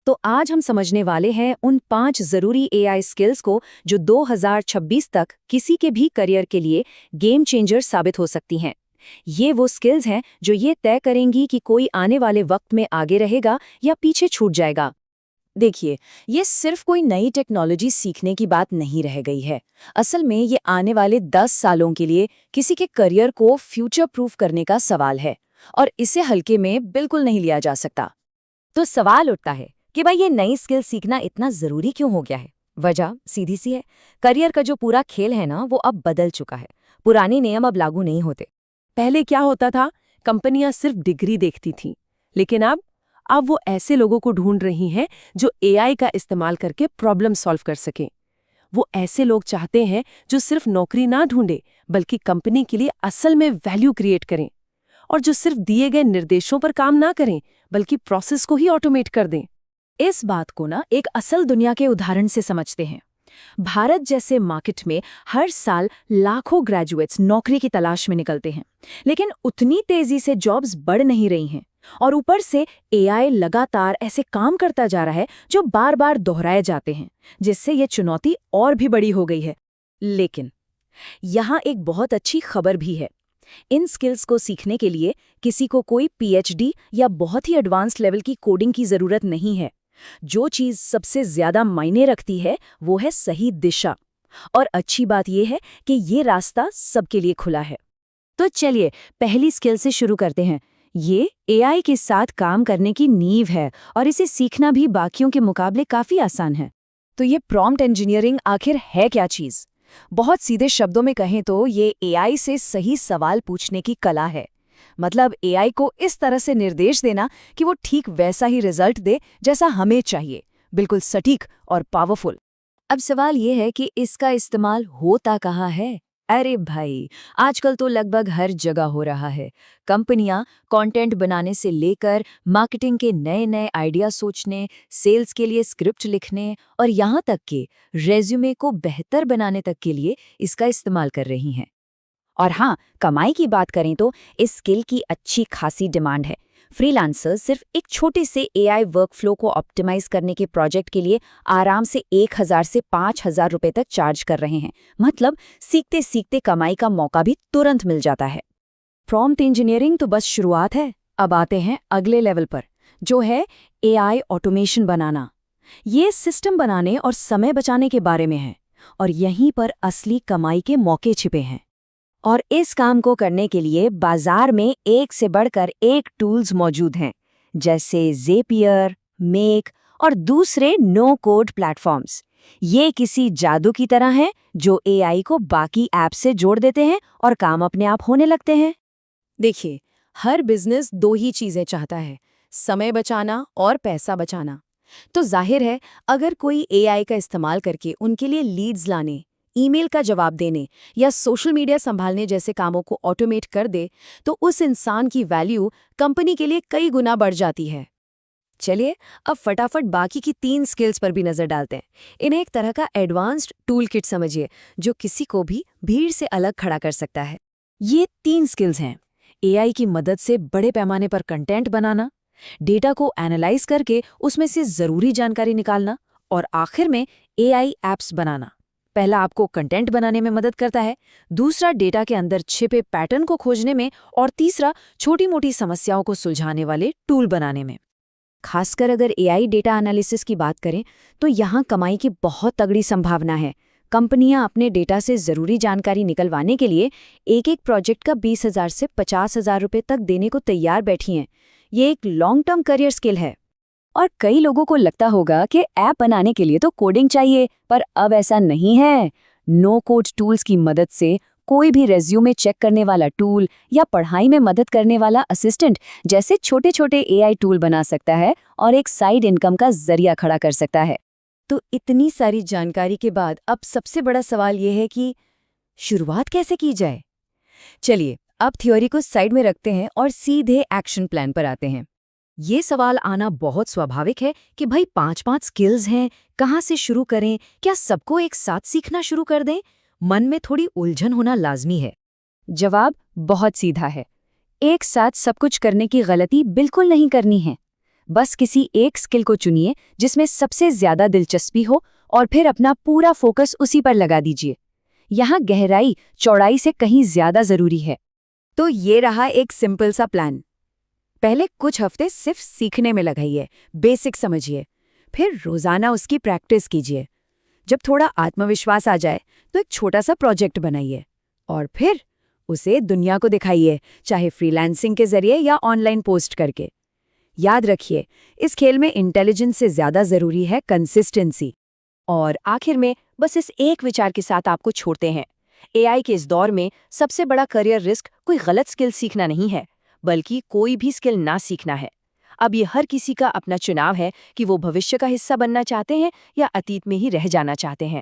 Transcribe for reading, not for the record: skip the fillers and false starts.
तो आज हम समझने वाले हैं उन 5 जरूरी एआई स्किल्स को जो 2026 तक किसी के भी करियर के लिए गेम चेंजर साबित हो सकती हैं। ये वो स्किल्स हैं जो ये तय करेंगी कि कोई आने वाले वक्त में आगे रहेगा या पीछे छूट जाएगा। देखिए, ये सिर्फ कोई नई टेक्नोलॉजी सीखने की बात नहीं रह गई है। असल में ये आने वाले 10 सालों के लिए किसी के करियर को फ्यूचर प्रूफ करने का सवाल है और इसे हल्के में बिल्कुल नहीं लिया जा सकता। तो सवाल उठता है कि भाई ये नई स्किल सीखना इतना जरूरी क्यों हो गया है। वजह सीधी सी है, करियर का जो पूरा खेल है ना वो अब बदल चुका है। पुराने नियम अब लागू नहीं होते। पहले क्या होता था, कंपनियां सिर्फ डिग्री देखती थीं, लेकिन अब वो ऐसे लोगों को ढूंढ रही हैं जो एआई का इस्तेमाल करके प्रॉब्लम सॉल्व कर सकें। वो ऐसे लोग चाहते हैं जो सिर्फ नौकरी ना ढूंढे बल्कि कंपनी के लिए असल में वैल्यू क्रिएट करें, और जो सिर्फ दिए गए निर्देशों पर काम ना करें बल्कि प्रोसेस को ही ऑटोमेट कर दें। इस बात को ना एक असल दुनिया के उदाहरण से समझते हैं। भारत जैसे मार्केट में हर साल लाखों ग्रेजुएट्स नौकरी की तलाश में निकलते हैं, लेकिन उतनी तेजी से जॉब्स बढ़ नहीं रही हैं। और ऊपर से एआई लगातार ऐसे काम करता जा रहा है जो बार बार दोहराए जाते हैं, जिससे ये चुनौती और भी बड़ी हो गई है। लेकिन यहाँ एक बहुत अच्छी खबर भी है। इन स्किल्स को सीखने के लिए किसी को कोई पीएचडी या बहुत ही एडवांस लेवल की कोडिंग की जरूरत नहीं है। जो चीज सबसे ज्यादा मायने रखती है वो है सही दिशा। और अच्छी बात यह है कि ये रास्ता सबके लिए खुला है। तो चलिए पहली स्किल से शुरू करते हैं। ये एआई के साथ काम करने की नींव है और इसे सीखना भी बाकियों के मुकाबले काफी आसान है। तो ये प्रॉम्प्ट इंजीनियरिंग आखिर है क्या चीज? बहुत सीधे शब्दों में कहें तो ये एआई से सही सवाल पूछने की कला है। मतलब एआई को इस तरह से निर्देश देना कि वो ठीक वैसा ही रिजल्ट दे जैसा हमें चाहिए, बिल्कुल सटीक और पावरफुल। अब सवाल ये है कि इसका इस्तेमाल होता कहाँ है? अरे भाई, आजकल तो लगभग हर जगह हो रहा है। कंपनियां कंटेंट बनाने से लेकर मार्केटिंग के नए नए आइडिया सोचने, सेल्स के लिए स्क्रिप्ट लिखने और यहाँ तक कि रेज्यूमे को बेहतर बनाने तक के लिए इसका इस्तेमाल कर रही हैं। और हाँ, कमाई की बात करें तो इस स्किल की अच्छी खासी डिमांड है। फ्रीलांसर्स सिर्फ एक छोटे से एआई वर्कफ्लो को ऑप्टिमाइज करने के प्रोजेक्ट के लिए आराम से 1000 से 5000 रुपए तक चार्ज कर रहे हैं। मतलब सीखते सीखते कमाई का मौका भी तुरंत मिल जाता है। प्रॉम्प्ट इंजीनियरिंग तो बस शुरुआत है। अब आते हैं अगले लेवल पर, जो है एआई ऑटोमेशन बनाना। ये सिस्टम बनाने और समय बचाने के बारे में है, और यहीं पर असली कमाई के मौके छिपे हैं। और इस काम को करने के लिए बाजार में एक से बढ़कर एक टूल्स मौजूद हैं, जैसे ज़ेपियर, मेक और दूसरे नो कोड प्लेटफॉर्म्स। ये किसी जादू की तरह हैं जो एआई को बाकी ऐप से जोड़ देते हैं और काम अपने आप होने लगते हैं। देखिए, हर बिजनेस दो ही चीजें चाहता है, समय बचाना और पैसा बचाना। तो जाहिर है, अगर कोई एआई का इस्तेमाल करके उनके लिए लीड्स लाने, ईमेल का जवाब देने या सोशल मीडिया संभालने जैसे कामों को ऑटोमेट कर दे, तो उस इंसान की वैल्यू कंपनी के लिए कई गुना बढ़ जाती है। चलिए अब फटाफट बाकी की 3 स्किल्स पर भी नजर डालते हैं। इन्हें एक तरह का एडवांस्ड टूल किट समझिए, जो किसी को भी भीड़ से अलग खड़ा कर सकता है। ये 3 स्किल्स हैं: एआई की मदद से बड़े पैमाने पर कंटेंट बनाना, डेटा को एनालाइज करके उसमें से जरूरी जानकारी निकालना, और आखिर में एआई ऐप्स बनाना। पहला आपको कंटेंट बनाने में मदद करता है, दूसरा डेटा के अंदर छिपे पैटर्न को खोजने में, और तीसरा छोटी-मोटी समस्याओं को सुलझाने वाले टूल बनाने में। खासकर अगर एआई डेटा एनालिसिस की बात करें तो यहाँ कमाई की बहुत तगड़ी संभावना है। कंपनियां अपने डेटा से ज़रूरी जानकारी निकलवाने के लिए एक एक प्रोजेक्ट का 20,000 से 50,000 रुपये तक देने को तैयार बैठी हैं। ये एक लॉन्ग टर्म करियर स्किल है। और कई लोगों को लगता होगा कि ऐप बनाने के लिए तो कोडिंग चाहिए, पर अब ऐसा नहीं है। नो कोड टूल्स की मदद से कोई भी रेज्यूमे चेक करने वाला टूल या पढ़ाई में मदद करने वाला असिस्टेंट जैसे छोटे छोटे एआई टूल बना सकता है और एक साइड इनकम का जरिया खड़ा कर सकता है। तो इतनी सारी जानकारी के बाद अब सबसे बड़ा सवाल यह है कि शुरुआत कैसे की जाए। चलिए अब थ्योरी को साइड में रखते हैं और सीधे एक्शन प्लान पर आते हैं। ये सवाल आना बहुत स्वाभाविक है कि भाई 5-5 स्किल्स हैं, कहाँ से शुरू करें? क्या सबको एक साथ सीखना शुरू कर दें? मन में थोड़ी उलझन होना लाजमी है। जवाब बहुत सीधा है। एक साथ सब कुछ करने की गलती बिल्कुल नहीं करनी है। बस किसी एक स्किल को चुनिए जिसमें सबसे ज्यादा दिलचस्पी हो और फिर अपना पूरा फोकस उसी पर लगा दीजिए। यहाँ गहराई चौड़ाई से कहीं ज्यादा जरूरी है। तो ये रहा एक सिंपल सा प्लान। पहले कुछ हफ्ते सिर्फ सीखने में लगाइए, बेसिक समझिए, फिर रोजाना उसकी प्रैक्टिस कीजिए। जब थोड़ा आत्मविश्वास आ जाए तो एक छोटा सा प्रोजेक्ट बनाइए और फिर उसे दुनिया को दिखाइए, चाहे फ्रीलांसिंग के जरिए या ऑनलाइन पोस्ट करके। याद रखिए, इस खेल में इंटेलिजेंस से ज्यादा जरूरी है कंसिस्टेंसी। और आखिर में बस इस एक विचार के साथ आपको छोड़ते हैं। एआई के इस दौर में सबसे बड़ा करियर रिस्क कोई गलत स्किल सीखना नहीं है, बल्कि कोई भी स्किल ना सीखना है। अब ये हर किसी का अपना चुनाव है कि वो भविष्य का हिस्सा बनना चाहते हैं या अतीत में ही रह जाना चाहते हैं।